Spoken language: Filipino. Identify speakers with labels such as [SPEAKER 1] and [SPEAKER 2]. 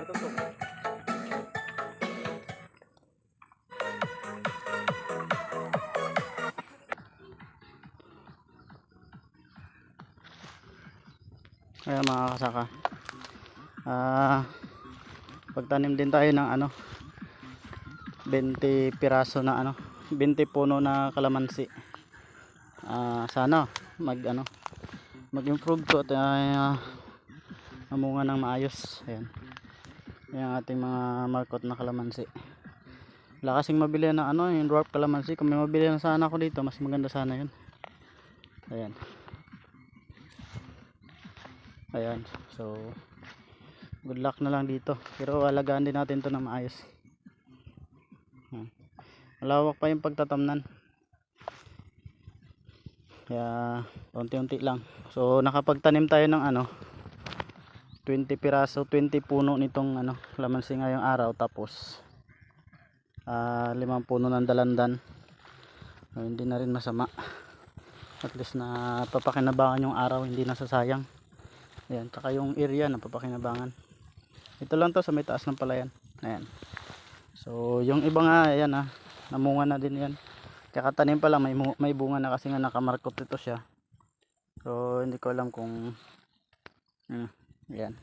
[SPEAKER 1] Tutok.
[SPEAKER 2] Kaya mga kasaka, pagtanim din tayo ng 20 piraso na 20 puno na kalamansi. Sana mag-improve to at mamunga ng maayos. Ayan. Yung ating mga markot na kalamansi. Wala kasing mabili na yung dwarf kalamansi. Kung may mabili na sana ako dito, mas maganda sana yun. Ayan. Ayan. So good luck na lang dito. Pero alagaan din natin to na maayos. Malawak pa yung pagtatamnan. Kaya unti-unti lang. So nakapagtanim tayo ng 20 piraso, 20 puno nitong kalamansi ngayong araw. Tapos 5 puno ng dalandan. Hindi na rin masama. At least na papakinabangan yung araw, hindi nasasayang. Ayan, tsaka yung area na papakinabangan. Ito lang to sa may taas ng palayan. Ayan. So yung iba nga, ayan namunga na din yan. Kakatanim pa lang, may bunga na kasi nga nakamarkot ito siya. So hindi ko alam kung ayan.